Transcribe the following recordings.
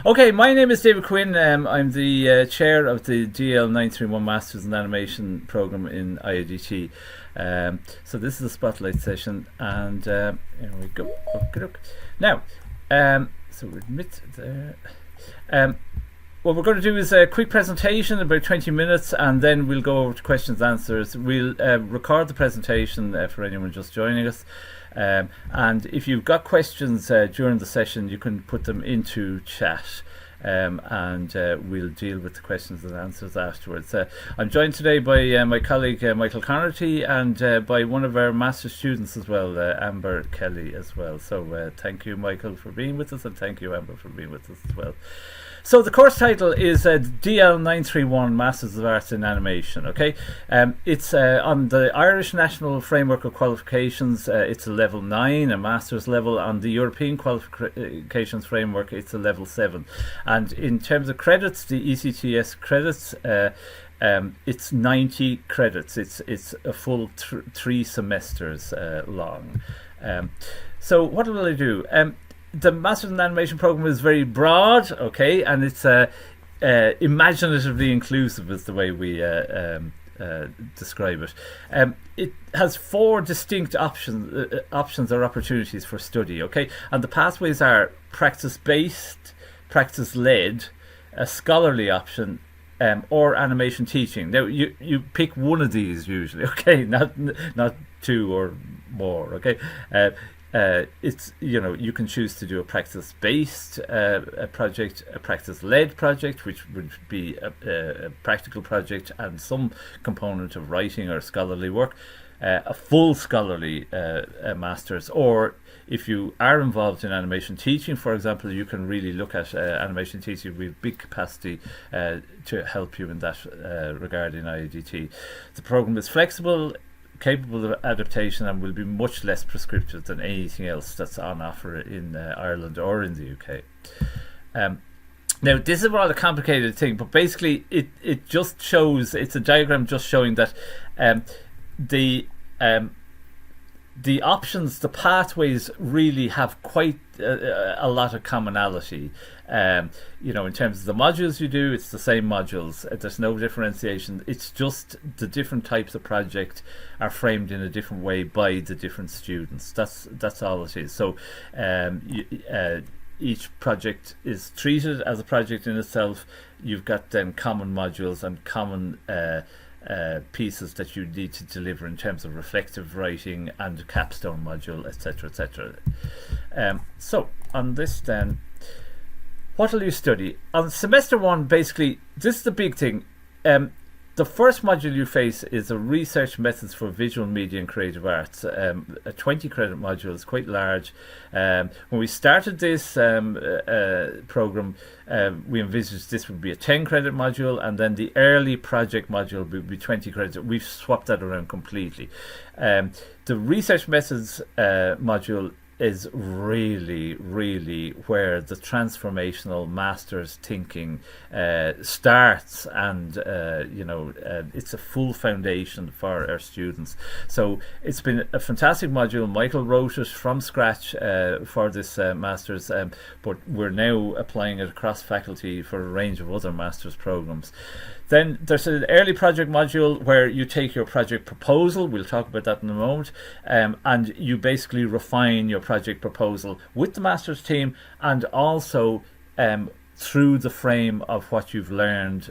Okay, my name is David Quinn. I'm the chair of the DL 931 Masters in Animation program in IADT. So this is a spotlight session, and here we go. Now, so we admit there. What we're going to do is a quick presentation, about 20 minutes, and then we'll go over to questions and answers. We'll record the presentation for anyone just joining us. And if you've got questions during the session, you can put them into chat, and we'll deal with the questions and answers afterwards. I'm joined today by my colleague Michael Connerty, and by one of our master students as well, Amber Kelly as well. So thank you, Michael, for being with us, and thank you, Amber, for being with us as well. So the course title is DL 931 Masters of Arts in Animation. Okay, it's on the Irish National Framework of Qualifications. It's a level 9, a master's level. On the European Qualifications Framework, it's a level 7. And in terms of credits, the ECTS credits, it's 90 credits. It's a full 3 semesters long. So what will I do? The Masters in Animation program is very broad, okay, and it's imaginatively inclusive is the way we describe it. It has 4 distinct options or opportunities for study, okay, and the pathways are practice-based, practice-led, a scholarly option, or animation teaching. Now you pick one of these usually, okay, not 2 or more, okay. It's, you know, you can choose to do a practice-based project, a practice-led project, which would be a practical project and some component of writing or scholarly work, a full scholarly master's, or if you are involved in animation teaching, for example, you can really look at animation teaching with big capacity to help you in that regard in IADT. The program is flexible, capable of adaptation, and will be much less prescriptive than anything else that's on offer in Ireland or in the UK. Now, this is a rather complicated thing, but basically it just shows, it's a diagram just showing that the options, the pathways really have quite a lot of commonality. You know, in terms of the modules you do, it's the same modules. There's no differentiation. It's just the different types of project are framed in a different way by the different students. That's all it is. So each project is treated as a project in itself. You've got then common modules and common pieces that you need to deliver in terms of reflective writing and a capstone module, etc., etc. So on this then, what will you study? On semester 1, basically, this is the big thing. The first module you face is a research methods for visual media and creative arts, a 20 credit module. It's quite large. When we started this program, we envisaged this would be a 10 credit module, and then the early project module would be 20 credits. We've swapped that around completely. The research methods module is really where the transformational master's thinking starts, and you know, it's a full foundation for our students. So it's been a fantastic module. Michael wrote it from scratch for this master's, but we're now applying it across faculty for a range of other master's programs. Then there's an early project module where you take your project proposal, we'll talk about that in a moment, and you basically refine your project proposal with the master's team, and also through the frame of what you've learned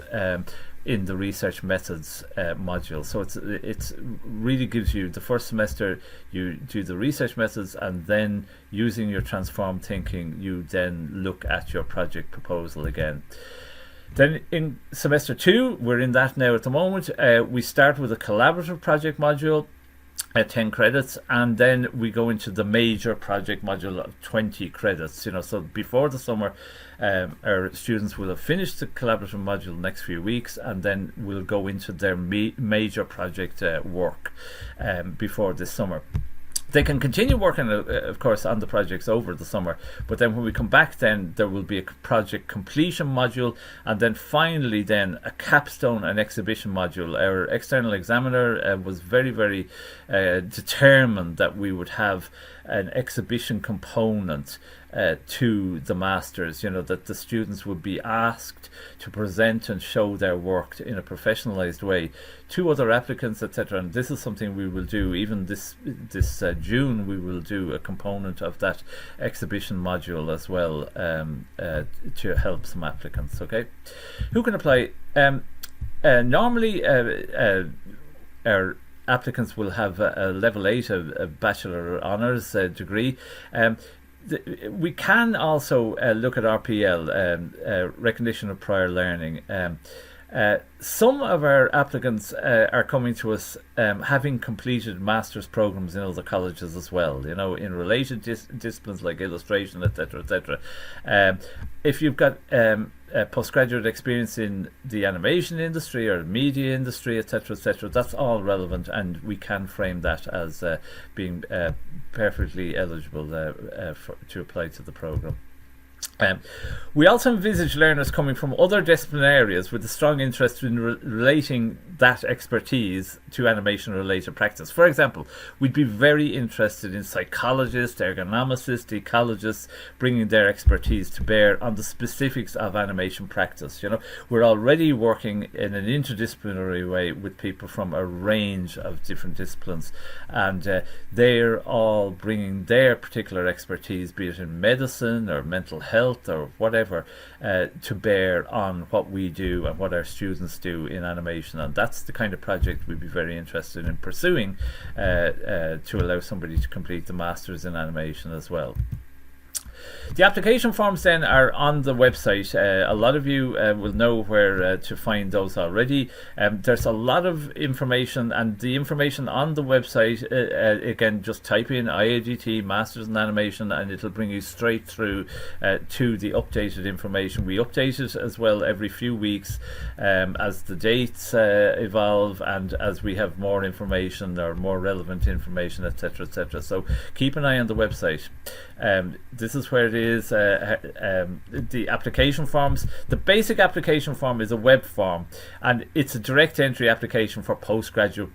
in the research methods module. So it's really gives you, the first semester you do the research methods, and then using your transformed thinking you then look at your project proposal again. Then in semester 2, we're in that now at the moment, we start with a collaborative project module at 10 credits, and then we go into the major project module of 20 credits. You know, so before the summer, our students will have finished the collaborative module the next few weeks, and then we'll go into their major project work before this summer. They can continue working, of course, on the projects over the summer, but then when we come back, then there will be a project completion module, and then finally then a capstone and exhibition module. Our external examiner was very determined that we would have an exhibition component to the masters, that the students would be asked to present and show their work in a professionalized way to other applicants, etc. And this is something we will do. Even this June, we will do a component of that exhibition module as well, to help some applicants. Okay, who can apply? Normally, our applicants will have a level 8, a bachelor honours degree. We can also look at RPL, recognition of prior learning. Some of our applicants are coming to us having completed master's programs in other colleges as well, in related disciplines like illustration, etc., etc. If you've got postgraduate experience in the animation industry or media industry, etc., etc., that's all relevant, and we can frame that as being perfectly eligible to apply to the program. We also envisage learners coming from other discipline areas with a strong interest in relating that expertise to animation related practice. For example, we'd be very interested in psychologists, ergonomicists, ecologists bringing their expertise to bear on the specifics of animation practice. We're already working in an interdisciplinary way with people from a range of different disciplines, and they're all bringing their particular expertise, be it in medicine or mental health or whatever, to bear on what we do and what our students do in animation. And that's the kind of project we'd be very interested in pursuing, to allow somebody to complete the Masters in Animation as well. The application forms then are on the website. A lot of you will know where to find those already. There's a lot of information, and the information on the website, again, just type in IAGT Masters in Animation and it'll bring you straight through to the updated information. We update it as well every few weeks as the dates evolve and as we have more information or more relevant information, etc., etc. So keep an eye on the website. This is where it is. The application forms. The basic application form is a web form, and it's a direct entry application for postgraduate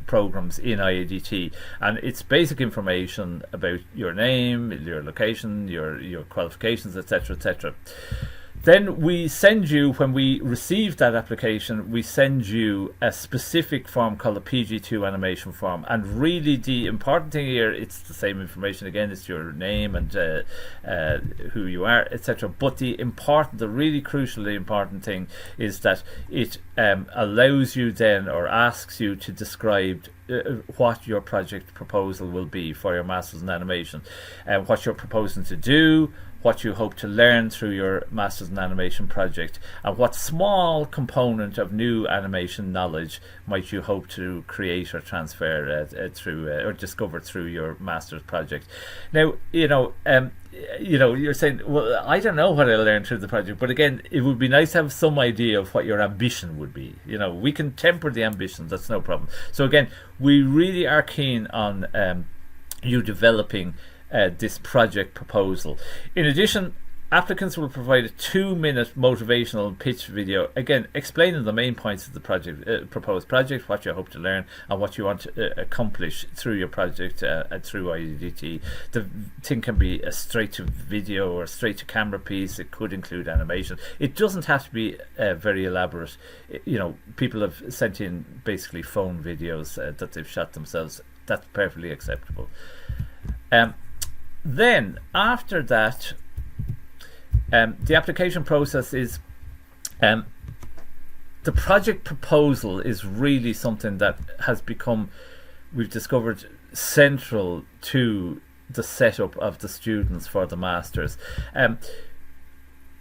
programs in IAGT, and it's basic information about your name, your location, your qualifications, etc., etc. Then we send you, when we receive that application, we send you a specific form called a PG2 animation form. And really the important thing here, it's the same information again, it's your name and who you are, etc. But the really crucially important thing is that it allows you then, or asks you to describe what your project proposal will be for your Masters in Animation, and what you're proposing to do, what you hope to learn through your Masters in Animation project, and what small component of new animation knowledge might you hope to create or transfer through or discover through your Masters project. Now, you're saying, well, I don't know what I'll learn through the project, but again, it would be nice to have some idea of what your ambition would be. We can temper the ambition, that's no problem. So again, we really are keen on you developing this project proposal. In addition, applicants will provide a 2-minute motivational pitch video, again explaining the main points of the project, proposed project, what you hope to learn and what you want to accomplish through your project through IAGT. The thing can be a straight to video or straight to camera piece. It could include animation. It doesn't have to be very elaborate. People have sent in basically phone videos that they've shot themselves. That's perfectly acceptable. Then after that, the application process is the project proposal is really something that has become, we've discovered, central to the setup of the students for the Masters.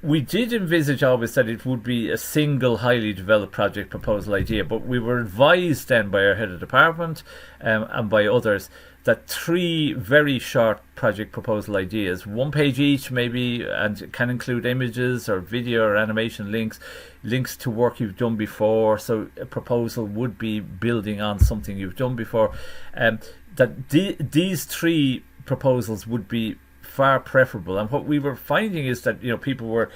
We did envisage always that it would be a single highly developed project proposal idea, but we were advised then by our head of department and by others that 3 very short project proposal ideas, 1 page each maybe, and can include images or video or animation links to work you've done before. So a proposal would be building on something you've done before. That these 3 proposals would be far preferable. And what we were finding is that people were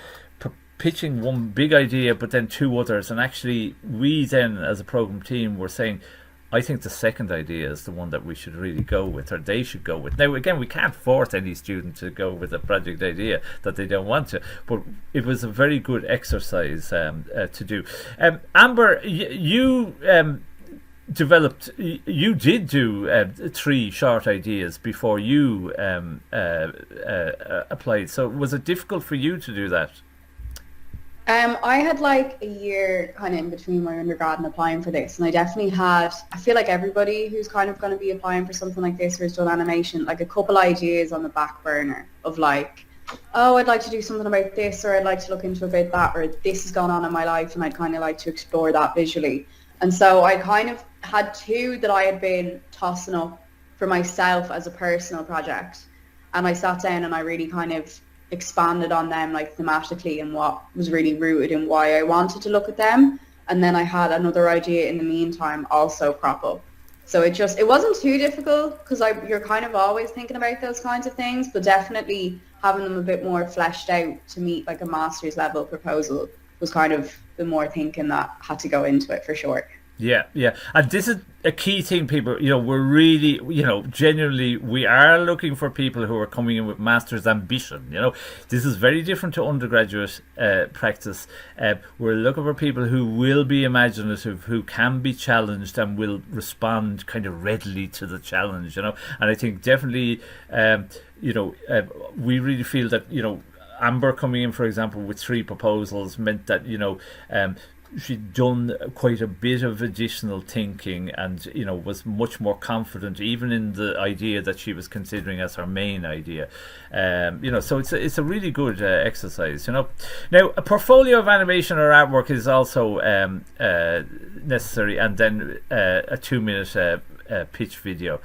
pitching one big idea but then 2 others, and actually we then as a program team were saying, I think the second idea is the one that we should really go with, or they should go with. Now, again, we can't force any student to go with a project idea that they don't want to, but it was a very good exercise to do. Amber, you developed, you did do 3 short ideas before you applied. So was it difficult for you to do that? I had like a year kind of in between my undergrad and applying for this, and I definitely had, I feel like everybody who's kind of going to be applying for something like this or has done animation, like a couple ideas on the back burner of like, oh, I'd like to do something about this, or I'd like to look into about that, or this has gone on in my life and I'd kind of like to explore that visually. And so I kind of had 2 that I had been tossing up for myself as a personal project, and I sat down and I really kind of expanded on them like thematically and what was really rooted in why I wanted to look at them. And then I had another idea in the meantime also crop up. So it wasn't too difficult, because you're kind of always thinking about those kinds of things, but definitely having them a bit more fleshed out to meet like a master's level proposal was kind of the more thinking that had to go into it for sure. Yeah, and this is a key thing, people. We're really, genuinely, we are looking for people who are coming in with master's ambition. This is very different to undergraduate practice. We're looking for people who will be imaginative, who can be challenged and will respond kind of readily to the challenge. And I think definitely, we really feel that, Amber coming in, for example, with 3 proposals meant that, she'd done quite a bit of additional thinking and was much more confident even in the idea that she was considering as her main idea. So it's a really good exercise. Now, a portfolio of animation or artwork is also necessary, and then a 2-minute pitch video.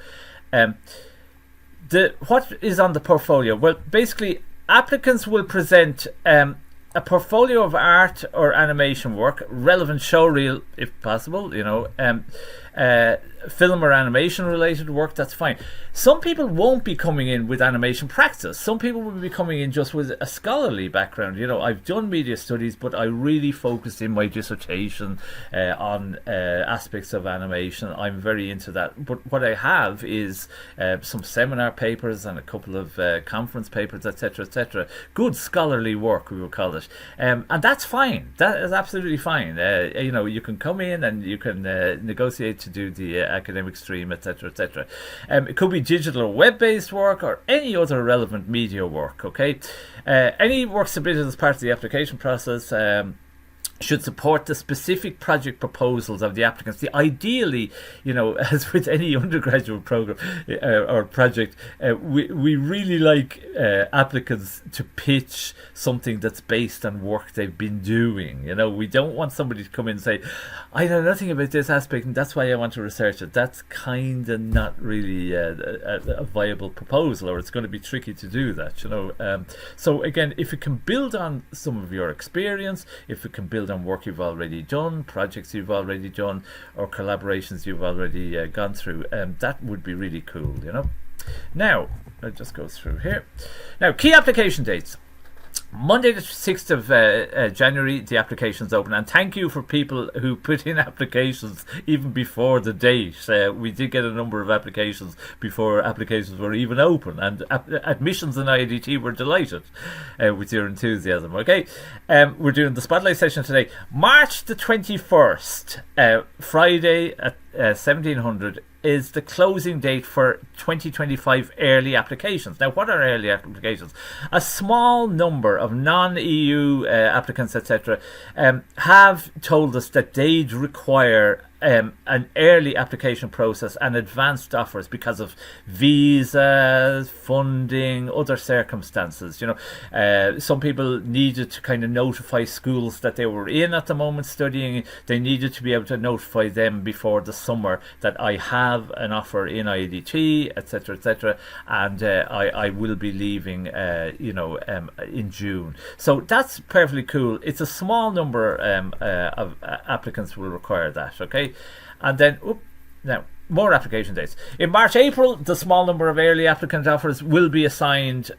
What is on the portfolio? Well, basically applicants will present a portfolio of art or animation work, relevant show reel if possible, film or animation related work, that's fine. Some people won't be coming in with animation practice. Some people will be coming in just with a scholarly background. I've done media studies, but I really focused in my dissertation on aspects of animation. I'm very into that. But what I have is some seminar papers and a couple of conference papers, etc., etc. Good scholarly work, we will call it. And that's fine. That is absolutely fine. You can come in and you can negotiate to do the academic stream, etc., etc. It could be digital or web-based work or any other relevant media work. Okay, any work submitted as part of the application process should support the specific project proposals of the applicants. Ideally, as with any undergraduate program or project, we really like applicants to pitch something that's based on work they've been doing. We don't want somebody to come in and say, I know nothing about this aspect and that's why I want to research it. That's kind of not really a viable proposal, or it's going to be tricky to do that. So again, if it can build on some of your experience, if it can build on work you've already done, projects you've already done, or collaborations you've already gone through, that would be really cool. Now, I'll just go through here. Now, key application dates. Monday the 6th of January, the applications open, and thank you for people who put in applications even before the date. We did get a number of applications before applications were even open, and admissions in IADT were delighted with your enthusiasm. Okay, we're doing the spotlight session today, March the 21st, Friday at 1700 is the closing date for 2025 early applications. Now, what are early applications? A small number of non-EU applicants, etc., have told us that they'd require an early application process and advanced offers because of visas, funding, other circumstances. Some people needed to kind of notify schools that they were in at the moment studying. They needed to be able to notify them before the summer that I have an offer in IADT, etc., etc., and I will be leaving, in June. So that's perfectly cool. It's a small number of applicants will require that. Okay. And then, now, more application dates. In March, April, the small number of early applicant offers will be assigned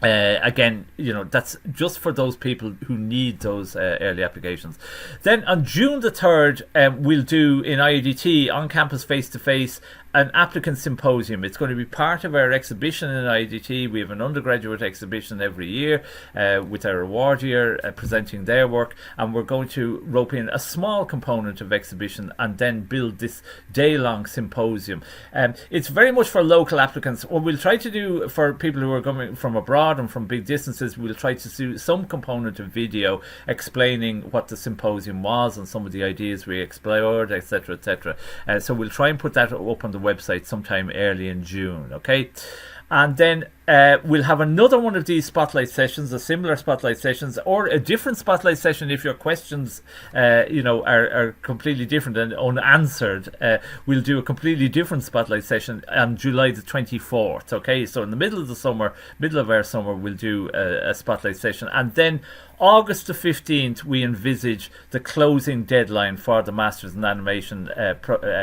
Again, that's just for those people who need those early applications. Then on June the 3rd, we'll do in IADT on campus face-to-face an applicant symposium. It's going to be part of our exhibition in IADT. We have an undergraduate exhibition every year with our award year presenting their work, and we're going to rope in a small component of exhibition and then build this day-long symposium. It's very much for local applicants. What we'll try to do for people who are coming from abroad and from big distances, we'll try to do some component of video explaining what the symposium was and some of the ideas we explored, etc., etc. So we'll try and put that up on the website sometime early in June, okay? And then we'll have another one of these spotlight sessions, a similar spotlight sessions, or a different spotlight session if your questions, are completely different and unanswered. We'll do a completely different spotlight session on July the 24th. Okay, so in the middle of our summer, we'll do a spotlight session, and then August the 15th, we envisage the closing deadline for the Masters in Animation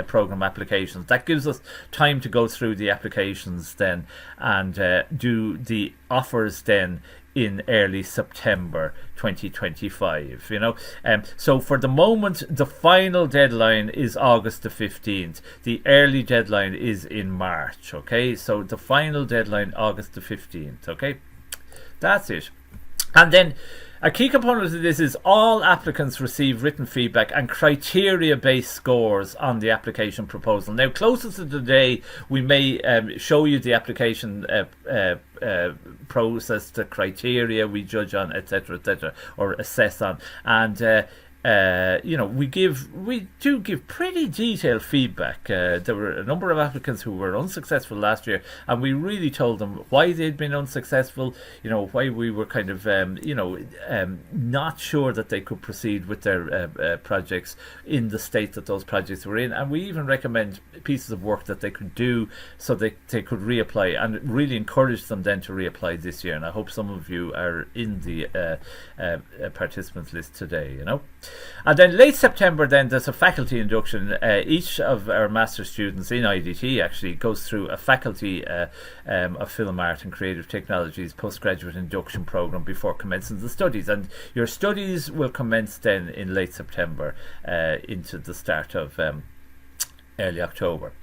program applications. That gives us time to go through the applications then and do the offers then in early September 2025. So for the moment, the final deadline is August the 15th. The early deadline is in March. Okay, so the final deadline August the 15th. Okay, that's it. And then a key component of this is all applicants receive written feedback and criteria-based scores on the application proposal. Now, closest to the day, we may show you the application process, the criteria we judge on, etc., or assess on, and we do give pretty detailed feedback. There were a number of applicants who were unsuccessful last year, and we really told them why they'd been unsuccessful, why we were kind of not sure that they could proceed with their projects in the state that those projects were in, and we even recommend pieces of work that they could do so they could reapply, and really encourage them then to reapply this year. And I hope some of you are in the participants list today. And then late September, then there's a faculty induction. Each of our master students in IDT actually goes through a faculty of film art and creative technologies postgraduate induction program before commencing the studies, and your studies will commence then in late September into the start of early October.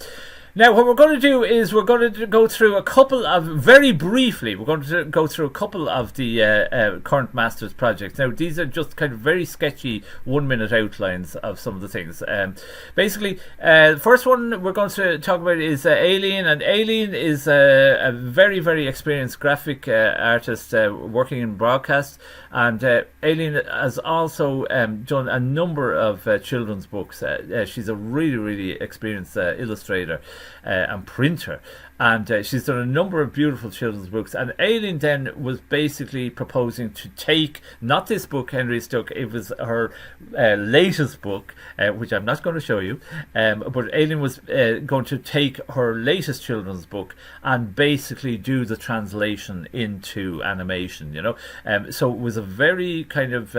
Now, what we're going to do is we're going to go through a couple of, very briefly, we're going to go through a couple of the current Masters projects. Now, these are just kind of very sketchy 1-minute outlines of some of the things. Basically, the first one we're going to talk about is Aileen, and Aileen is a very, very experienced graphic artist working in broadcast, and Aileen has also done a number of children's books. She's a really, really experienced illustrator and printer, and she's done a number of beautiful children's books. And Aileen then was basically proposing to take, not this book, Henry Stuck, it was her latest book, which I'm not going to show you, but Aileen was going to take her latest children's book and basically do the translation into animation, so it was a very kind of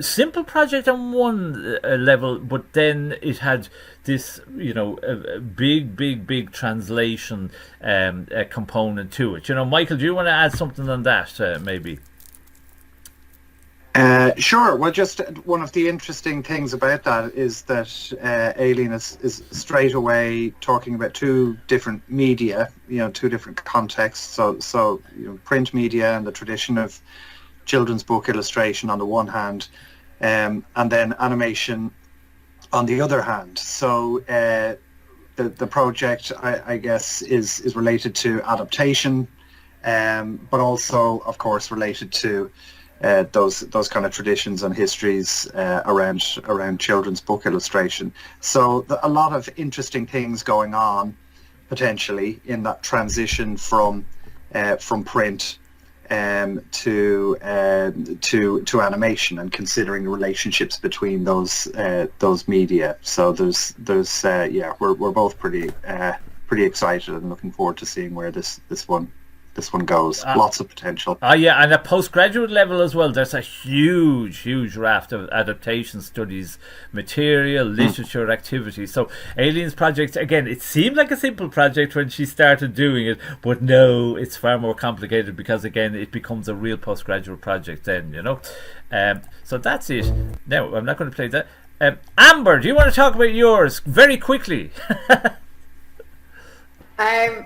simple project on one level, but then it had this, a big translation component to it. Michael, do you want to add something on that, maybe? Sure. Well, just one of the interesting things about that is that Aileen is straight away talking about two different media, two different contexts. So print media and the tradition of children's book illustration on the one hand, and then animation on the other hand. So the project, I guess, is related to adaptation, but also, of course, related to those kind of traditions and histories around children's book illustration. So a lot of interesting things going on potentially in that transition from print to animation, and considering the relationships between those media. So we're both pretty excited and looking forward to seeing where this one this one goes. Lots of potential. Yeah, and at postgraduate level as well, there's a huge raft of adaptation studies, material, literature, activities. So Aileen's project, again, it seemed like a simple project when she started doing it, but no, it's far more complicated because, again, it becomes a real postgraduate project then, you know. So that's it. Now, I'm not going to play that. Amber, do you want to talk about yours very quickly?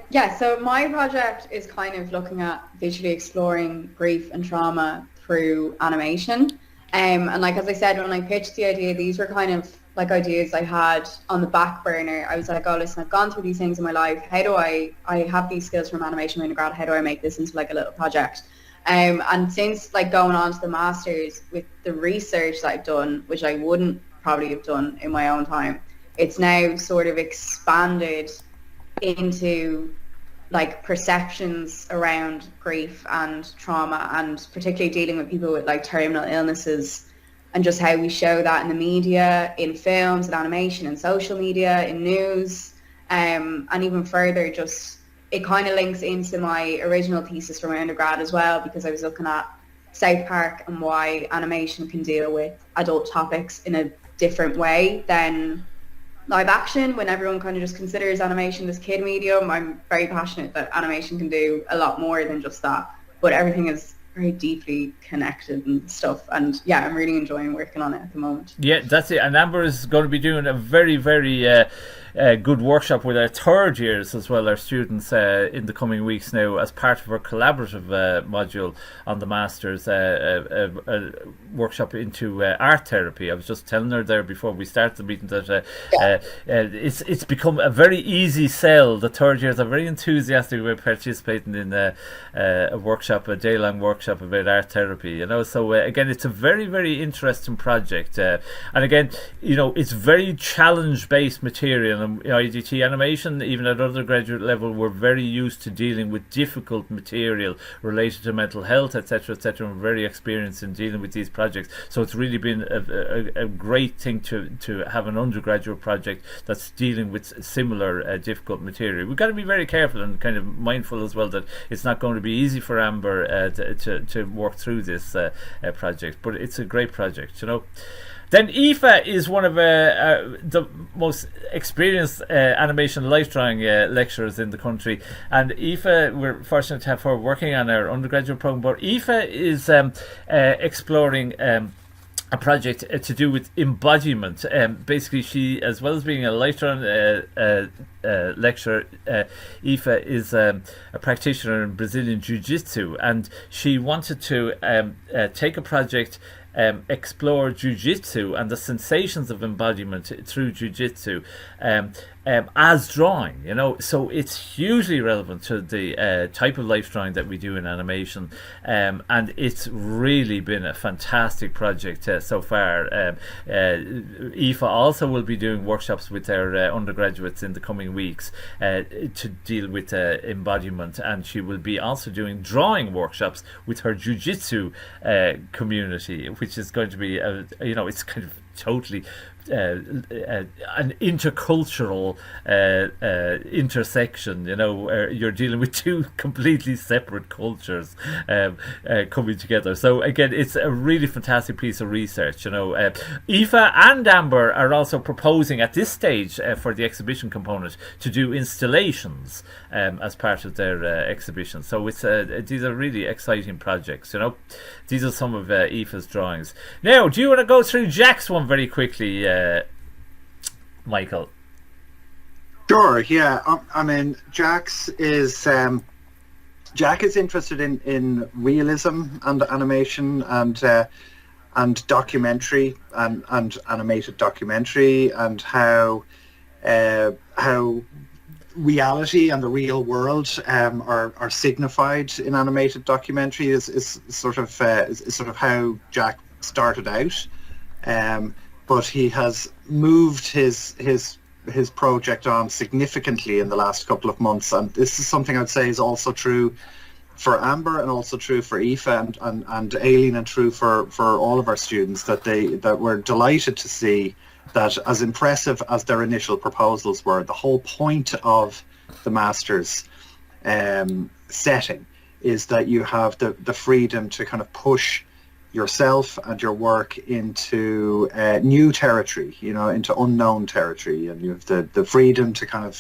Yeah, so my project is kind of looking at visually exploring grief and trauma through animation. And like, as I said, when I pitched the idea, these were kind of like ideas I had on the back burner. I was like, oh, listen, I've gone through these things in my life. How do I have these skills from animation undergrad. How do I make this into like a little project? And since like going on to the masters with the research that I've done, which I wouldn't probably have done in my own time, it's now sort of expanded into like perceptions around grief and trauma, and particularly dealing with people with like terminal illnesses, and just how we show that in the media, in films, in animation, in social media, in news, and even further, just it kind of links into my original thesis for my undergrad as well, because I was looking at South Park and why animation can deal with adult topics in a different way than live action, when everyone kind of just considers animation this kid medium. I'm very passionate that animation can do a lot more than just that, but everything is very deeply connected and stuff, and yeah, I'm really enjoying working on it at the moment. Yeah, that's it. And Amber is going to be doing a very good workshop with our third years as well, our students, in the coming weeks now, as part of our collaborative module on the Masters, a workshop into art therapy. I was just telling her there before we started the meeting that it's become a very easy sell. The third years are very enthusiastic about participating in a workshop, a day-long workshop about art therapy, you know. So again, it's a very interesting project, and again, you know, it's very challenge-based material. And IDT animation, even at undergraduate level, we're very used to dealing with difficult material related to mental health, etc., etc. We're very experienced in dealing with these projects. So it's really been a great thing to have an undergraduate project that's dealing with similar difficult material. We've got to be very careful and kind of mindful as well that it's not going to be easy for Amber to work through this project, but it's a great project, you know. Then Aoife is one of the most experienced animation life drawing lecturers in the country, and Aoife, we're fortunate to have her working on our undergraduate program. But Aoife is exploring a project to do with embodiment. Basically, she, as well as being a life-drawing lecturer, Aoife is a practitioner in Brazilian Jiu-Jitsu, and she wanted to take a project, explore Jiu-Jitsu and the sensations of embodiment through Jiu-Jitsu as drawing, you know. So it's hugely relevant to the type of life drawing that we do in animation, and it's really been a fantastic project so far. Aoife also will be doing workshops with our undergraduates in the coming weeks to deal with embodiment, and she will be also doing drawing workshops with her Jiu-Jitsu community, which is going to be you know, it's kind of totally an intercultural intersection, you know, where you're dealing with two completely separate cultures coming together. So again, it's a really fantastic piece of research, you know. Aoife and Amber are also proposing at this stage for the exhibition component to do installations as part of their exhibition. So it's these are really exciting projects, you know. These are some of Aoife's drawings. Now, do you want to go through Jack's one very quickly, Michael? Sure, yeah. I mean, Jack is interested in realism and animation and documentary and animated documentary, and how reality and the real world are signified in animated documentary is sort of how Jack started out. But he has moved his project on significantly in the last couple of months, and this is something I'd say is also true for Amber and also true for Aoife and Aileen, and true for all of our students, that we're delighted to see that, as impressive as their initial proposals were, the whole point of the Masters setting is that you have the freedom to kind of push yourself and your work into new territory, into unknown territory, and you have the freedom to kind of,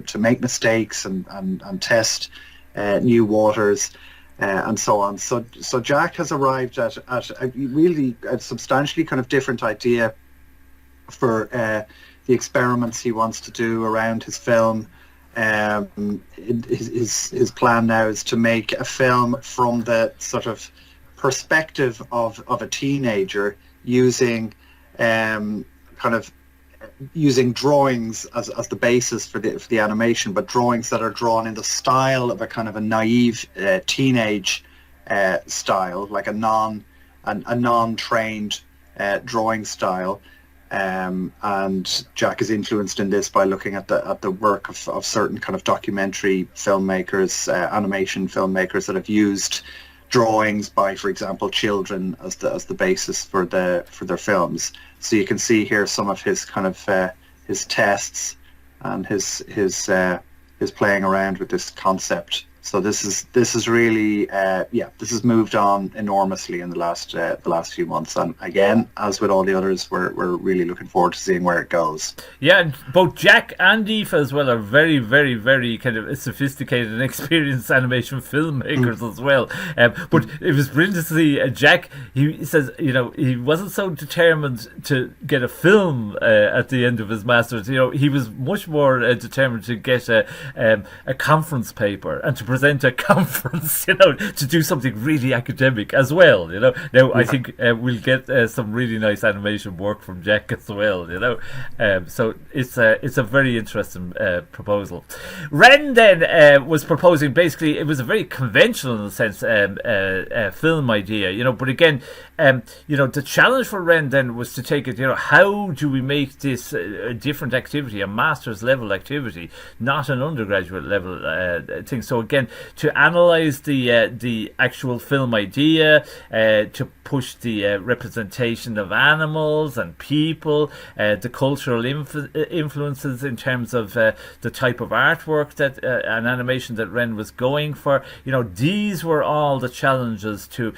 to make mistakes and test new waters and so on. So Jack has arrived at a substantially kind of different idea for the experiments he wants to do around his film. His plan now is to make a film from the sort of perspective of a teenager, using using drawings as the basis for the animation, but drawings that are drawn in the style of a kind of a naive teenage style, like a non-trained drawing style. And Jack is influenced in this by looking at the work of certain kind of documentary filmmakers, animation filmmakers that have used drawings by, for example, children as the basis for their films. So you can see here some of his kind of his tests and his playing around with this concept. So this is really this has moved on enormously in the last few months, and again, as with all the others, we're really looking forward to seeing where it goes. Yeah, and both Jack and Aoife as well are very, very, very kind of sophisticated and experienced animation filmmakers as well. But it was brilliant to see Jack. He says, he wasn't so determined to get a film at the end of his masters. He was much more determined to get a conference paper and to present a conference, to do something really academic as well. Now I think we'll get some really nice animation work from Jack as well. So it's a very interesting proposal. Ren then was proposing, basically it was a very conventional in a sense film idea, but again the challenge for Ren then was to take it, how do we make this a different activity, a master's level activity, not an undergraduate level thing. So again, to analyze the actual film idea, to push the representation of animals and people, the cultural influences in terms of the type of artwork that an animation that Ren was going for. These were all the challenges to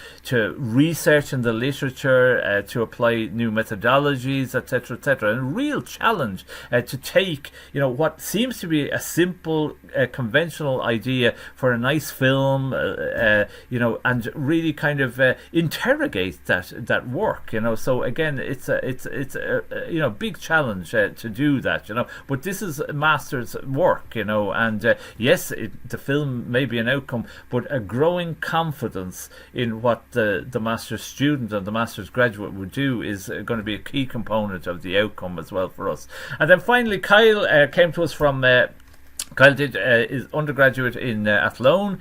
research in the literature, to apply new methodologies, etc., etc. And a real challenge to take what seems to be a simple conventional idea for a nice film, and really kind of interrogate that work. So again, it's a big challenge to do that. But this is master's work. And yes, the film may be an outcome, but a growing confidence in what the master's student and the master's graduate would do is going to be a key component of the outcome as well for us. And then finally, Kyle came to us from. Kyle did his undergraduate in Athlone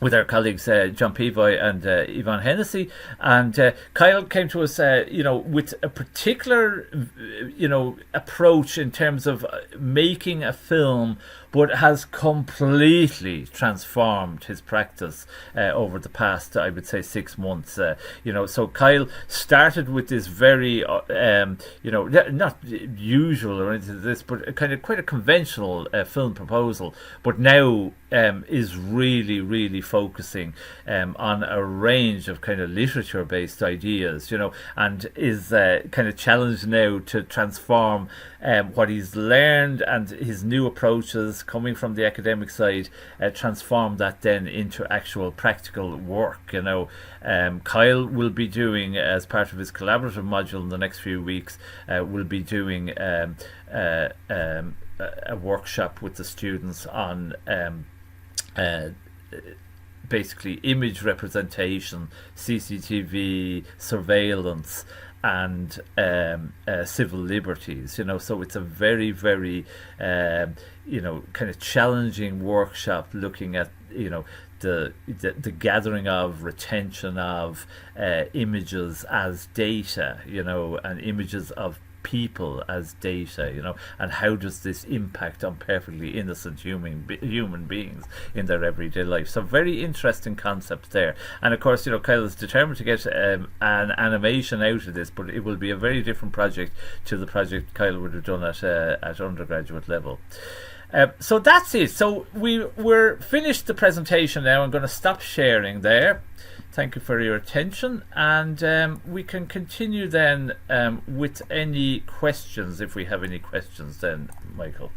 with our colleagues John Peavoy and Yvonne Hennessy, and Kyle came to us with a particular approach in terms of making a film, but has completely transformed his practice over the past, I would say, 6 months. So Kyle started with this very, not usual or anything like this, but kind of quite a conventional film proposal, but now is really, really focusing on a range of kind of literature-based ideas, and is kind of challenged now to transform what he's learned and his new approaches coming from the academic side, transform that then into actual practical work. Kyle will be doing, as part of his collaborative module in the next few weeks, will be doing a workshop with the students on basically image representation, CCTV, surveillance, and civil liberties. So it's a very, very kind of challenging workshop, looking at the gathering of, retention of images as data, and images of people as data, and how does this impact on perfectly innocent human beings in their everyday life. So very interesting concept there. And of course, Kyle is determined to get an animation out of this, but it will be a very different project to the project Kyle would have done at undergraduate level. So that's it. So we're finished the presentation now. I'm going to stop sharing there. Thank you for your attention, and we can continue then with any questions, if we have any questions then, Michael.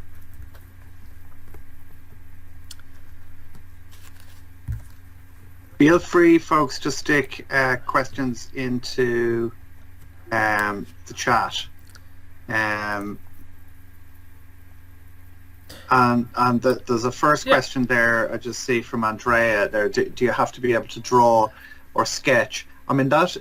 Feel free, folks, to stick questions into the chat. And there's a first question there I just see from Andrea there. Do you have to be able to draw or sketch? I mean, that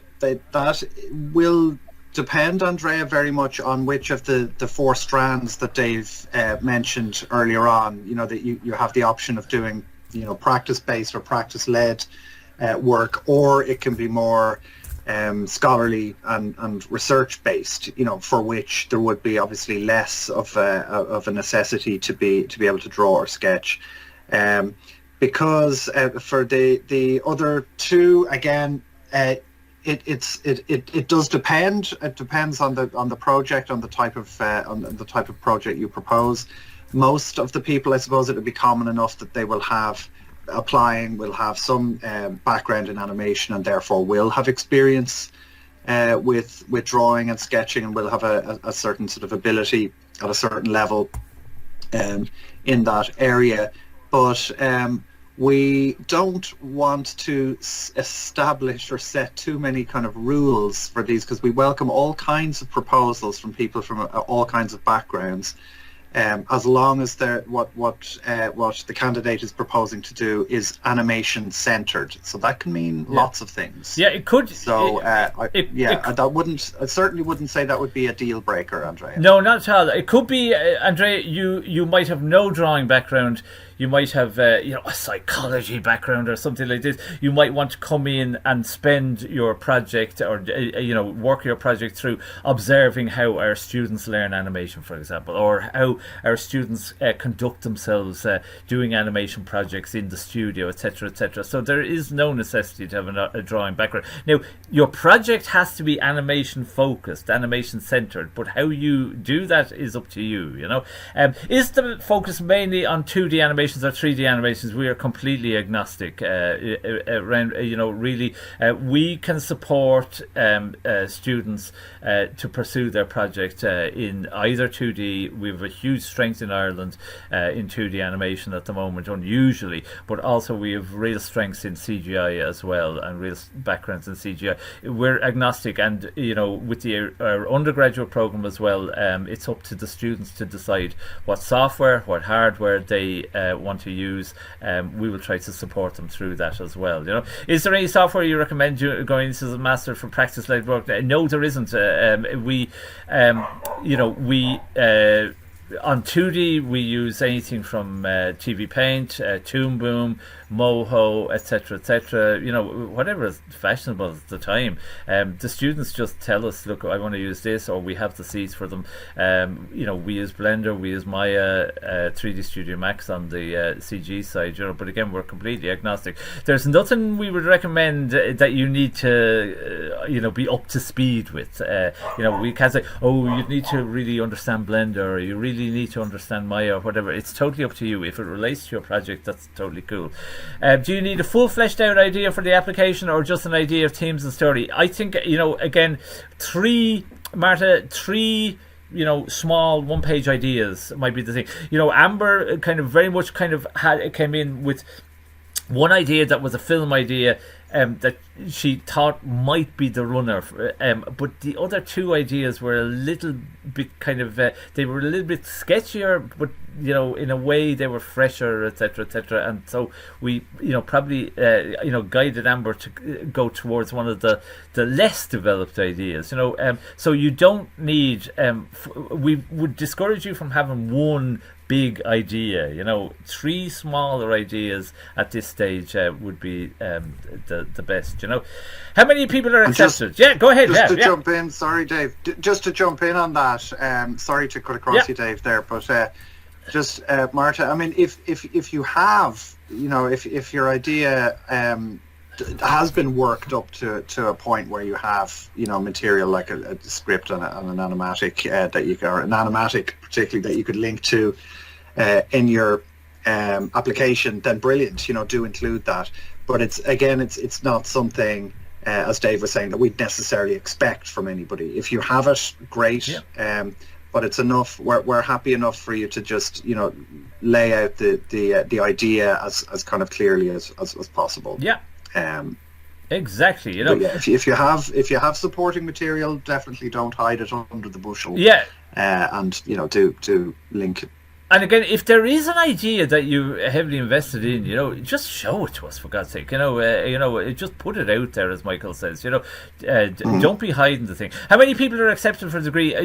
will depend, Andrea, very much on which of the four strands that Dave mentioned earlier on. You know, that you have the option of doing, you know, practice-based or practice-led work, or it can be more scholarly and research-based, you know, for which there would be obviously less of a necessity to be able to draw or sketch, because for the other two, again, it does depend. It depends on the project, on the type of project you propose. Most of the people, I suppose, it would be common enough that they will have some background in animation, and therefore will have experience with drawing and sketching, and will have a certain sort of ability at a certain level in that area. But we don't want to establish or set too many kind of rules for these, because we welcome all kinds of proposals from people from all kinds of backgrounds. As long as what the candidate is proposing to do is animation centered, so that can mean lots of things. Yeah, it could. So I certainly wouldn't say that would be a deal breaker, Andrea. No, not at all. It could be, Andrea. You might have no drawing background. You might have a psychology background or something like this. You might want to come in and spend your project, or work your project through observing how our students learn animation, for example, or how our students conduct themselves doing animation projects in the studio, etc., etc. So there is no necessity to have a drawing background. Now, your project has to be animation focused, animation centered, but how you do that is up to you. You know, is the focus mainly on 2D animation or 3D animations? We are completely agnostic. Really, we can support students to pursue their project in either 2D. We have a huge strength in Ireland in 2D animation at the moment, unusually, but also we have real strengths in CGI as well, and real backgrounds in CGI. We're agnostic, and with our undergraduate program as well, it's up to the students to decide what software, what hardware they want to use. We will try to support them through that as well. Is there any software you recommend going into the master for practice-led work? No, there isn't. On 2D we use anything from TV Paint, Toon Boom, Moho, etc., etc. Whatever is fashionable at the time. The students just tell us, look, I want to use this, or we have the seeds for them. We use Blender, we use Maya, 3D Studio Max on the CG side. But again, we're completely agnostic. There's nothing we would recommend that you need to, be up to speed with. We can't say, oh, you need to really understand Blender, or you really need to understand Maya, or whatever. It's totally up to you. If it relates to your project, that's totally cool. Do you need a full fleshed out idea for the application, or just an idea of themes and story? I think, again, three small one-page ideas might be the thing. Amber came in with one idea that was a film idea that she thought might be the runner, but the other two ideas were a little bit they were a little bit sketchier, but in a way they were fresher, etc., etc. And so we probably guided Amber to go towards one of the less developed ideas. So you don't need we would discourage you from having one big idea. 3 smaller ideas at this stage would be the best. How many people are accepted? Go ahead. Just to jump in, sorry, Dave. Just to jump in on that. Sorry to cut across you, Dave, there, but Marta. I mean, if you have, if your idea has been worked up to a point where you have, material like a script and an animatic that you can, or an animatic particularly that you could link to. in your application, then brilliant. Do include that. But it's not something, as Dave was saying, that we'd necessarily expect from anybody. If you have it, great. Yeah. But it's enough. We're happy enough for you to just lay out the idea as kind of clearly as possible. Yeah. Exactly. But yeah, if you have supporting material, definitely don't hide it under the bushel. Yeah. And do link it. And again, if there is an idea that you heavily invested in, just show it to us, for God's sake. Just put it out there, as Michael says. Don't be hiding the thing. How many people are accepted for a degree?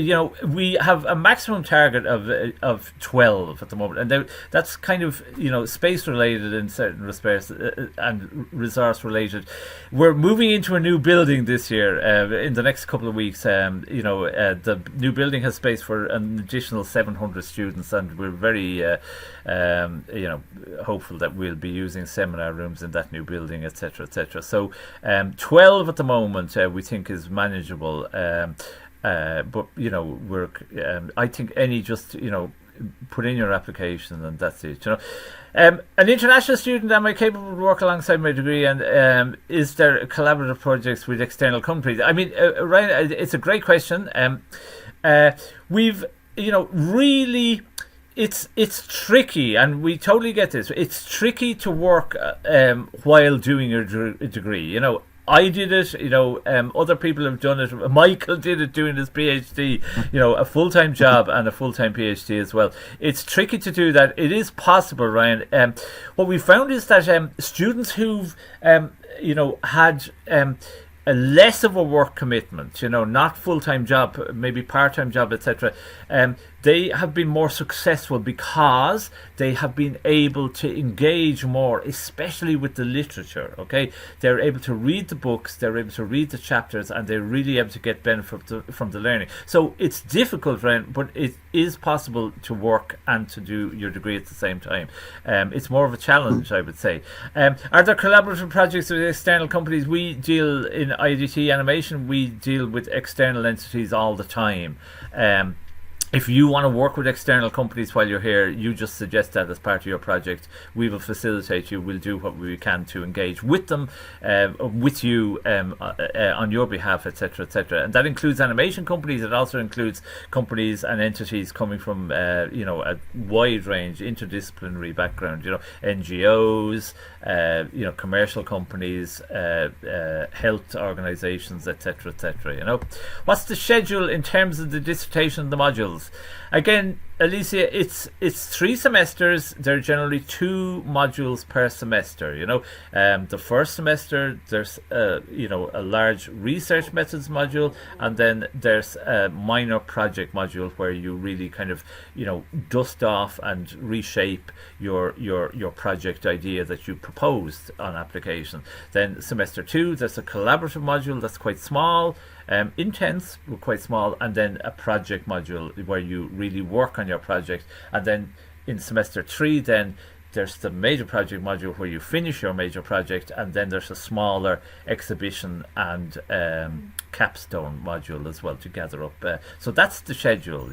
We have a maximum target of 12 at the moment, and that's kind of space related in certain respects and resource related. We're moving into a new building this year. In the next couple of weeks, the new building has space for an additional 700 students, and we're very hopeful that we'll be using seminar rooms in that new building, etc., etc. So 12 at the moment we think is manageable, but we're I think put in your application and that's it. An international student, am I capable to work alongside my degree, and is there collaborative projects with external companies? I mean, Ryan, it's a great question. We've really, it's tricky, and we totally get this. It's tricky to work while doing your degree. I did it, other people have done it. Michael did it doing his PhD, a full-time job and a full-time PhD as well. It's tricky to do that. It is possible, Ryan. What we found is that students who've, had a less of a work commitment, not full-time job, maybe part-time job, etc., they have been more successful because they have been able to engage more, especially with the literature. Okay, they're able to read the books, they're able to read the chapters, and they're really able to get benefit from the learning. So it's difficult, Ryan, but it is possible to work and to do your degree at the same time. It's more of a challenge, I would say. Are there collaborative projects with external companies? We deal in IDT Animation, we deal with external entities all the time. If you want to work with external companies while you're here, you just suggest that as part of your project. We will facilitate you. We'll do what we can to engage with them, with you on your behalf, etc., etc. And that includes animation companies. It also includes companies and entities coming from a wide range, interdisciplinary background. NGOs, commercial companies, health organisations, etc., etc. What's the schedule in terms of the dissertation and the modules? Again, Alicia, it's 3 semesters. There are generally 2 modules per semester. The first semester there's a large research methods module, and then there's a minor project module where you really kind of dust off and reshape your project idea that you proposed on application. Then semester 2, there's a collaborative module that's quite small. Intense, but quite small, and then a project module where you really work on your project. And then in semester 3, then there's the major project module where you finish your major project, and then there's a smaller exhibition and capstone module as well to gather up. So that's the schedule.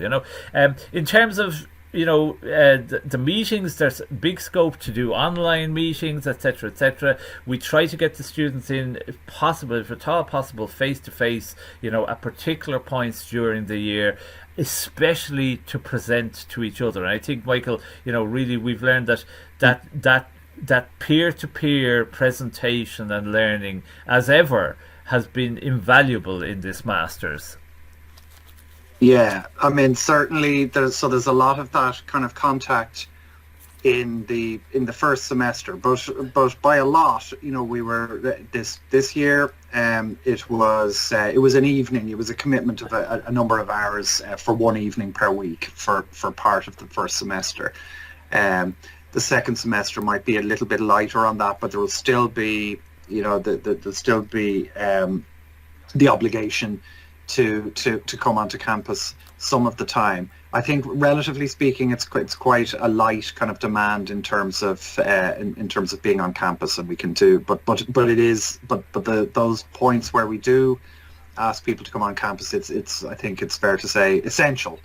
In terms of the meetings, there's big scope to do online meetings, etc., etc. We try to get the students in, if possible, if at all possible, face to face, at particular points during the year, especially to present to each other. And I think, Michael, really we've learned that peer-to-peer presentation and learning, as ever, has been invaluable in this Masters. Yeah, I mean, certainly there's a lot of that kind of contact in the first semester, but by a lot, we were this year. It was an evening. It was a commitment of a number of hours for one evening per week for part of the first semester. The second semester might be a little bit lighter on that, but there will still be there'll still be the obligation to come onto campus some of the time. I think, relatively speaking, it's quite a light kind of demand in terms of being on campus, and we can do. But those points where we do ask people to come on campus, it's I think it's fair to say essential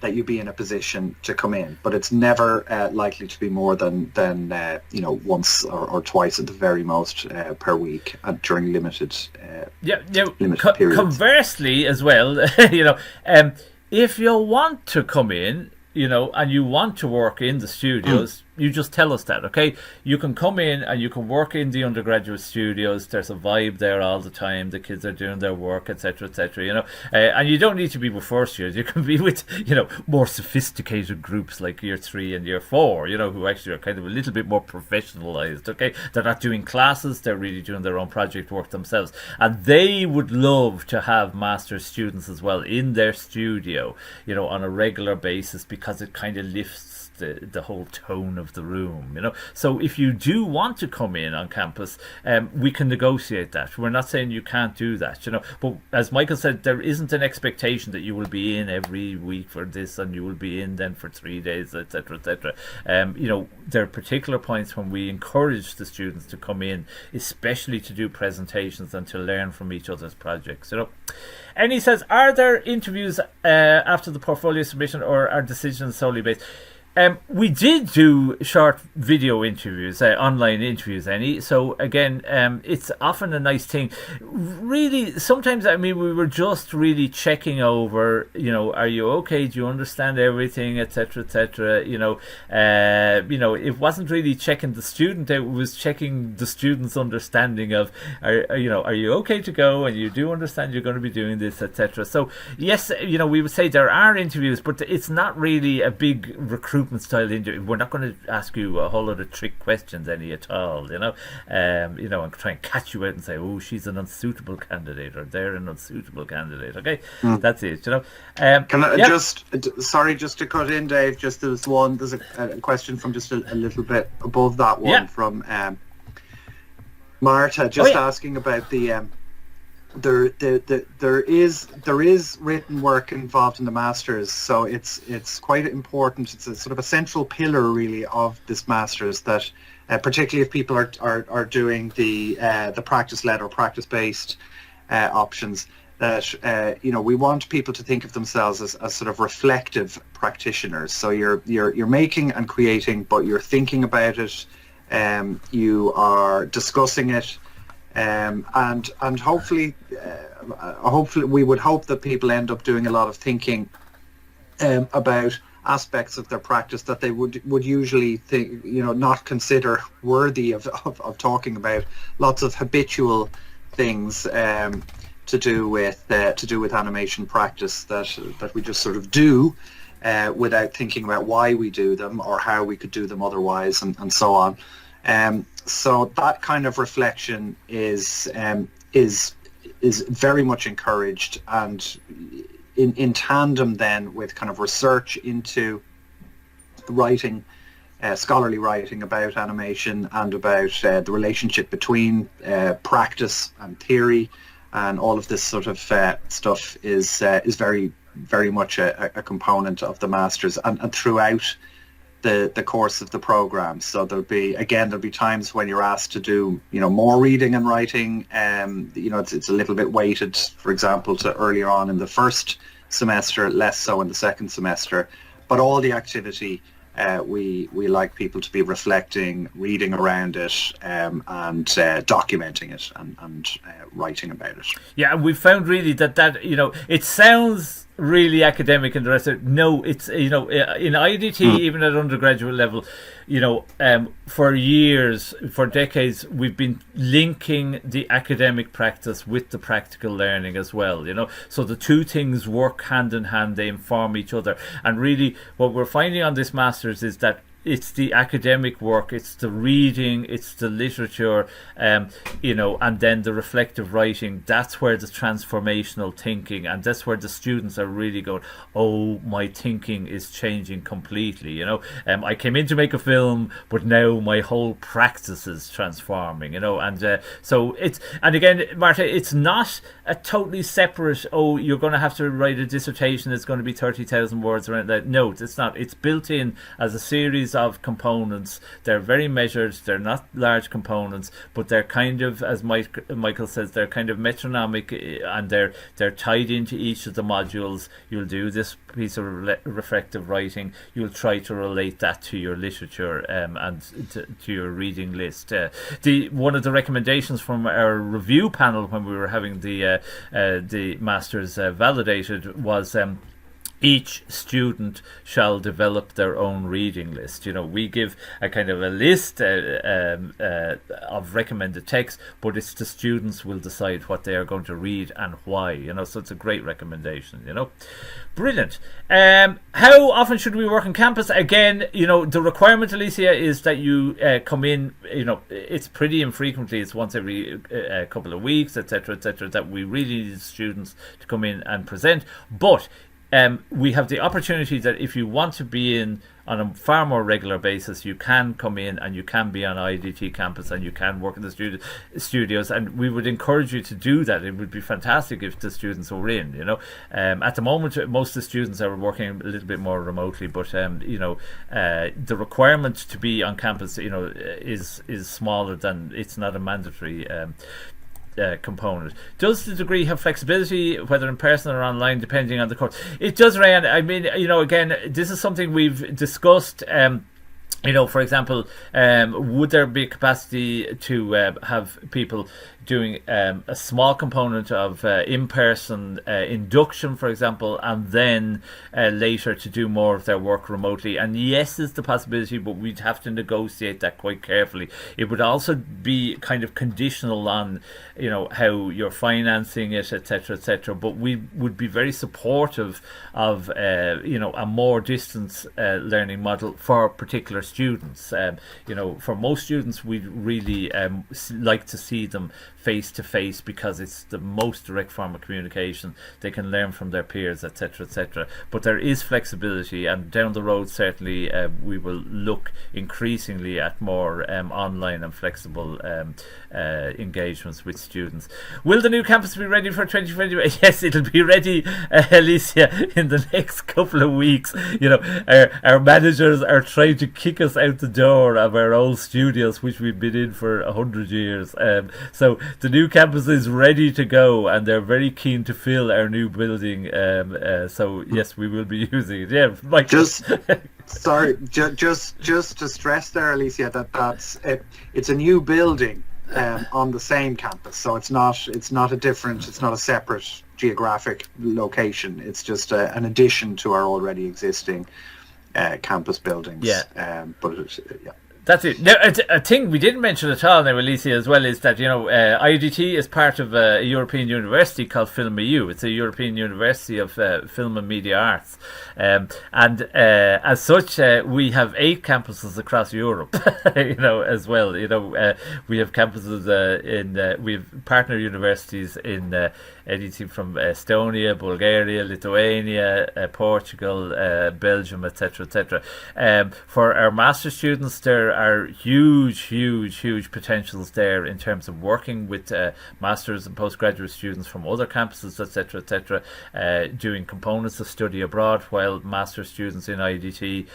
that you be in a position to come in, but it's never likely to be more than once or twice at the very most per week during limited periods. Conversely as well, if you want to come in, and you want to work in the studios, you just tell us that, okay? You can come in and you can work in the undergraduate studios. There's a vibe there all the time. The kids are doing their work, etc., etc. And you don't need to be with first years. You can be with, more sophisticated groups like year 3 and year 4, who actually are kind of a little bit more professionalized, okay? They're not doing classes. They're really doing their own project work themselves. And they would love to have master's students as well in their studio, on a regular basis, because it kind of lifts the whole tone of the room, So if you do want to come in on campus, we can negotiate that. We're not saying you can't do that, But as Michael said, there isn't an expectation that you will be in every week for this and you will be in then for 3 days, etc., etc. There are particular points when we encourage the students to come in, especially to do presentations and to learn from each other's projects, And he says, are there interviews after the portfolio submission, or are decisions solely based? We did do short video interviews, online interviews, so again, it's often a nice thing. Really, sometimes, we were just really checking over, are you okay? Do you understand everything, etc., etc. It wasn't really checking the student; it was checking the student's understanding of, are you okay to go, and you do understand you're going to be doing this, etc. So yes, we would say there are interviews, but it's not really a big recruitment style interview. We're not going to ask you a whole lot of trick questions at all, and try and catch you out and say, oh, she's an unsuitable candidate, or they're an unsuitable candidate. Okay, that's it. Can I just to cut in, Dave? Just there's a question from just a little bit above that one from Marta, asking about the. There is written work involved in the masters, so it's quite important. It's a sort of a central pillar really of this masters, that particularly if people are doing the practice-led or practice-based options, that we want people to think of themselves as sort of reflective practitioners. So you're making and creating, but you're thinking about it. You are discussing it. And hopefully we would hope that people end up doing a lot of thinking about aspects of their practice that they would usually think, not consider worthy of talking about. Lots of habitual things to do with animation practice that we just sort of do without thinking about why we do them or how we could do them otherwise, and so on. So that kind of reflection is very much encouraged, and in tandem then with kind of research into writing, scholarly writing about animation and about the relationship between practice and theory, and all of this sort of stuff is very, very much a component of the masters and throughout the course of the program. So there'll be times when you're asked to do more reading and writing. It's a little bit weighted, for example, to earlier on in the first semester, less so in the second semester. But all the activity, we like people to be reflecting, reading around it, and documenting it and writing about it. Yeah, and we found really that it sounds really academic and the rest of it. No, it's in IDT, even at undergraduate level, for years, for decades, we've been linking the academic practice with the practical learning as well, so the two things work hand in hand. They inform each other, and really what we're finding on this masters is that it's the academic work, it's the reading, it's the literature, and then the reflective writing. That's where the transformational thinking, and that's where the students are really going, oh, my thinking is changing completely. I came in to make a film, but now my whole practice is transforming. So it's, and again, Marta, it's not a totally separate, oh, you're going to have to write a dissertation, it's going to be 30,000 words around that. No, it's not. It's built in as a series series of components. They're very measured. They're not large components, but they're kind of, as Michael says, they're kind of metronomic, and they're tied into each of the modules. You'll do this piece of reflective writing. You'll try to relate that to your literature and to your reading list. One of the recommendations from our review panel when we were having the masters validated was each student shall develop their own reading list. We give a kind of a list of recommended texts, but it's the students will decide what they are going to read and why. So it's a great recommendation. Brilliant. How often should we work on campus? Again, the requirement, Alicia, is that you come in. It's pretty infrequently. It's once every couple of weeks, etc., that we really need students to come in and present. But we have the opportunity that if you want to be in on a far more regular basis, you can come in and you can be on IDT campus and you can work in the studios, and we would encourage you to do that. It would be fantastic if the students were in. At the moment, most of the students are working a little bit more remotely, but the requirement to be on campus is smaller than, it's not a mandatory component. Does the degree have flexibility, whether in person or online, depending on the course? It does, Ryan. I mean, again, this is something we've discussed. For example, would there be capacity to have people doing a small component of in-person induction, for example, and then later to do more of their work remotely? And yes, is the possibility, but we'd have to negotiate that quite carefully. It would also be kind of conditional on, how you're financing it, etc. But we would be very supportive of, a more distance learning model for particular students. For most students, we'd really like to see them face to face, because it's the most direct form of communication. They can learn from their peers, etc. But there is flexibility, and down the road certainly we will look increasingly at more online and flexible engagements with students. Will the new campus be ready for 2020? Yes, it'll be ready, Alicia, in the next couple of weeks. Our managers are trying to kick us out the door of our old studios, which we've been in for 100 years. So the new campus is ready to go, and they're very keen to fill our new building. So yes, we will be using it. Yeah, Mike. Just to stress there, Alicia, that's it. It's a new building on the same campus, so it's not a separate geographic location. It's just an addition to our already existing campus buildings. Yeah. That's it. Now, a thing we didn't mention at all now, Alicia, as well, is that, IDT is part of a European university called Film EU. It's a European University of Film and Media Arts. And as such, we have 8 campuses across Europe, as well. We have campuses we have partner universities in anything from Estonia, Bulgaria, Lithuania, Portugal, Belgium, etc. For our master students, there are huge potentials there in terms of working with masters and postgraduate students from other campuses, etc. Doing components of study abroad while master students in IDT.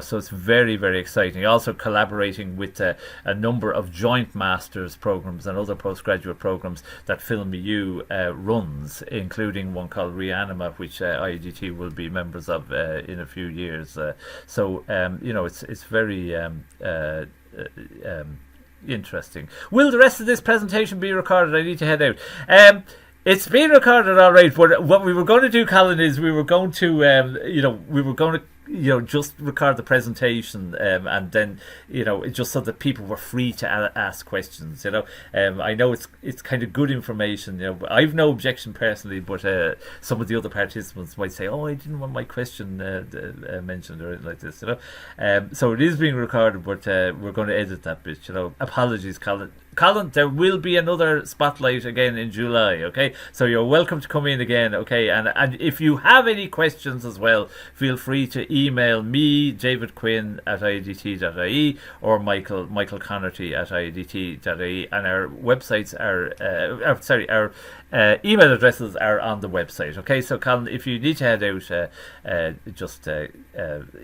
So it's very, very exciting. Also collaborating with a number of joint masters programs and other postgraduate programs that Film EU runs, including one called Reanima, which IDT will be members of in a few years. It's very interesting. Will the rest of this presentation be recorded? I need to head out. It's been recorded, all right. But what we were going to do, Colin, is we were going to just record the presentation, and then just so that people were free to ask questions. I know it's kind of good information. I've no objection personally, but some of the other participants might say, "Oh, I didn't want my question mentioned," or anything like this. So it is being recorded, but we're going to edit that bit. Apologies, Colin. Colin, there will be another spotlight again in July, okay? So you're welcome to come in again, okay? And if you have any questions as well, feel free to email me, David Quinn at IADT.ie, or Michael Connerty at IADT.ie, and our websites are our email addresses are on the website. Okay, so Colin, if you need to head out, just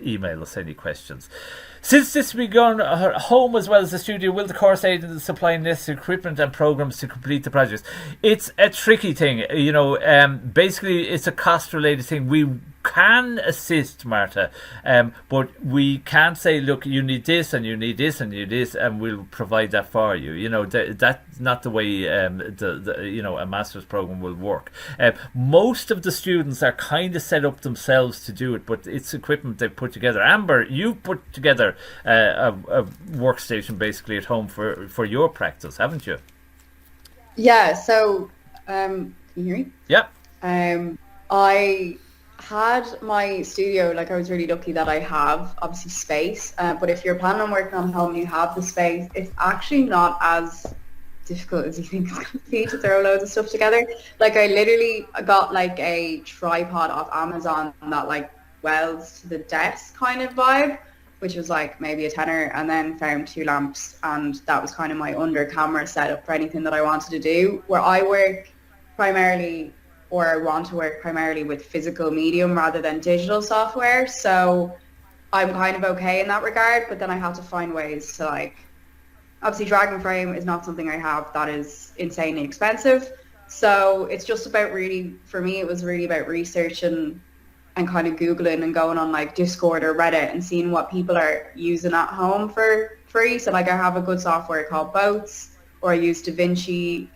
email us any questions. Since this will be gone home as well as the studio, will the course aid in supplying necessary equipment and programs to complete the projects? It's a tricky thing, basically it's a cost related thing. We can assist, Marta, but we can't say, look, you need this and you need this and you need this, and we'll provide that for you. That's not the way a master's program will work. Most of the students are kind of set up themselves to do it, but it's equipment they've put together. Amber, you put together a workstation basically at home for your practice, haven't you? Yeah. So, can you hear me? Yeah. I had my studio, like I was really lucky that I have obviously space, but if you're planning on working on home and you have the space, it's actually not as difficult as you think it's going to be to throw loads of stuff together. Like I literally got like a tripod off Amazon that like welds to the desk kind of vibe, which was like maybe a tenner, and then found 2 lamps, and that was kind of my under camera setup for anything that I wanted to do. Where I work primarily, or I want to work primarily with physical medium rather than digital software. So I'm kind of okay in that regard, but then I have to find ways to like, obviously Dragon Frame is not something I have that is insanely expensive. So it's just about really, for me, it was really about researching and kind of Googling and going on like Discord or Reddit and seeing what people are using at home for free. So like I have a good software called Boats, or I use DaVinci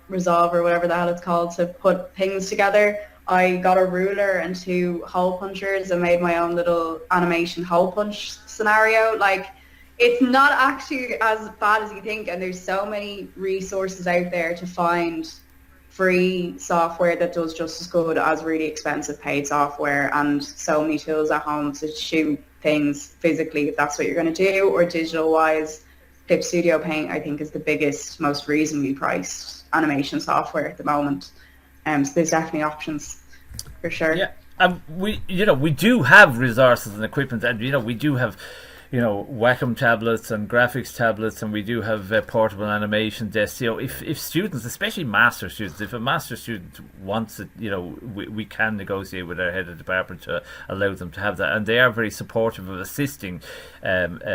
Resolve or whatever the hell it's called to put things together. I got a ruler and 2 hole punchers and made my own little animation hole punch scenario. Like it's not actually as bad as you think, and there's so many resources out there to find free software that does just as good as really expensive paid software, and so many tools at home to shoot things physically if that's what you're going to do, or digital wise. Clip Studio Paint I think is the biggest, most reasonably priced animation software at the moment. So there's definitely options for sure. Yeah, we do have resources and equipment, and we do have Wacom tablets and graphics tablets, and we do have portable animation desks. If students, especially master students, if a master student wants it, we can negotiate with our head of department to allow them to have that, and they are very supportive of assisting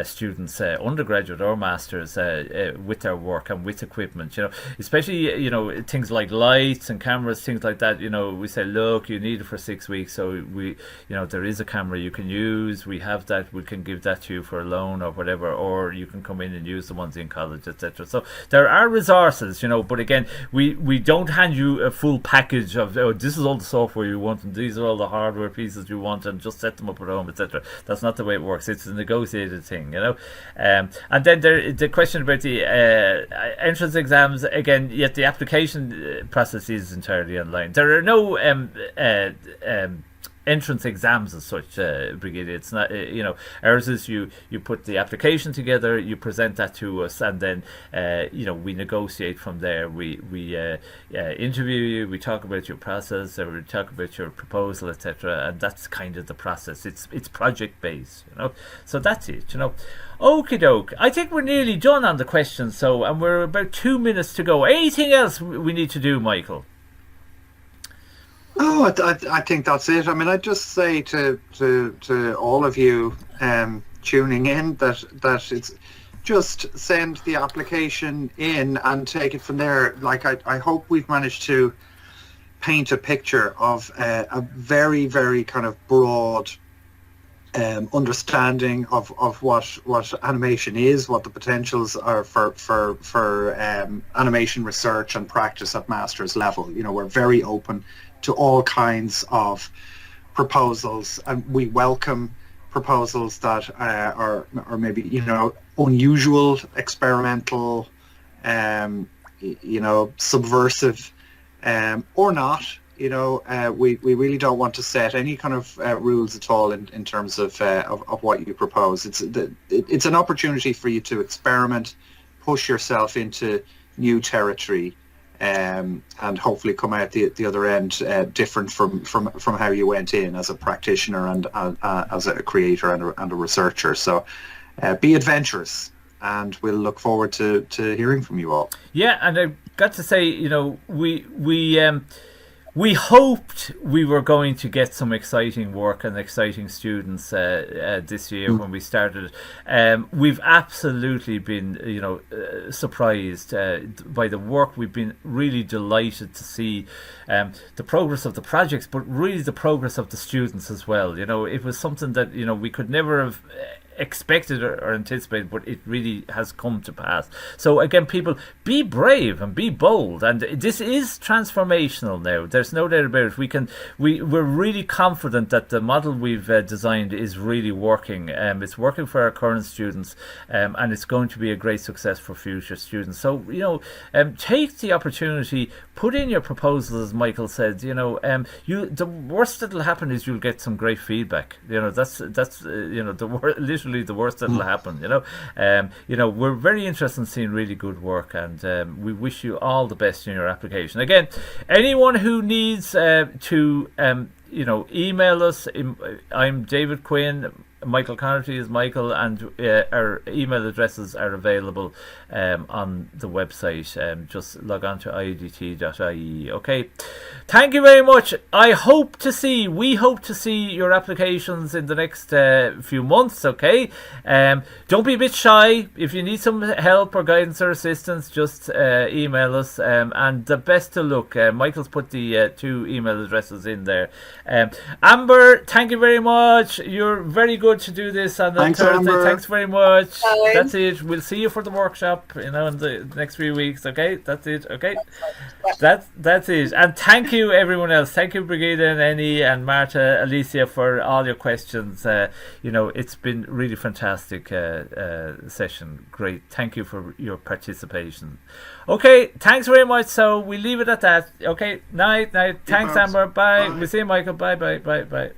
students, undergraduate or masters, with their work and with equipment. Especially things like lights and cameras, things like that. We say, look, you need it for 6 weeks, so we, there is a camera you can use. We have that. We can give that to you for a loan or whatever, or you can come in and use the ones in college, etc. So there are resources, but again, we don't hand you a full package of, this is all the software you want and these are all the hardware pieces you want and just set them up at home, etc. That's not the way it works. It's a negotiated thing, and then the question about the entrance exams, again, yet the application process is entirely online. There are no entrance exams as such, Brigida. It's not, ours is you put the application together, you present that to us, and then we negotiate from there. We interview you, we talk about your process, or we talk about your proposal, etc. And that's kind of the process. It's project based, so that's it. Okie doke. I think we're nearly done on the questions, and we're about 2 minutes to go. Anything else we need to do, Michael? Oh, I think that's it. I mean, I'd just say to all of you tuning in that it's just send the application in and take it from there. Like I hope we've managed to paint a picture of a very, very kind of broad understanding of what animation is, what the potentials are for animation research and practice at master's level. We're very open to all kinds of proposals, and we welcome proposals that are maybe unusual, experimental, subversive, or not. We really don't want to set any kind of rules at all in terms of what you propose. It's an opportunity for you to experiment, push yourself into new territory, and hopefully come out the other end different from how you went in as a practitioner and as a creator and a researcher. So be adventurous, and we'll look forward to hearing from you all. Yeah, and I've got to say, we hoped we were going to get some exciting work and exciting students this year when we started. We've absolutely been, surprised by the work. We've been really delighted to see the progress of the projects, but really the progress of the students as well. It was something that we could never have expected or anticipated, but it really has come to pass. So again, people, be brave and be bold, and this is transformational now. There's no doubt about it. We're really confident that the model we've designed is really working. It's working for our current students, and it's going to be a great success for future students. So take the opportunity, put in your proposals, as Michael said. The worst that'll happen is you'll get some great feedback. That's literally the worst that'll happen. We're very interested in seeing really good work, and we wish you all the best in your application. Again, anyone who needs to email us, I'm David Quinn. Michael Connerty is Michael, and our email addresses are available on the website. Just log on to idt.ie. Okay, thank you very much. We hope to see your applications in the next few months. Okay, don't be a bit shy. If you need some help or guidance or assistance, just email us, and the best of luck. Michael's put the 2 email addresses in there. Amber, thank you very much. You're very good to do this on the Thursday. Amber. Thanks very much. Bye. That's it. We'll see you for the workshop, in the next few weeks. Okay, that's it. Okay, that's it. And thank you everyone else. Thank you, Brigida and Annie and Marta, Alicia, for all your questions. It's been really fantastic session. Great. Thank you for your participation. Okay, thanks very much. So we leave it at that. Okay, night. Thanks, Amber. Bye. We'll see you, Michael. Bye.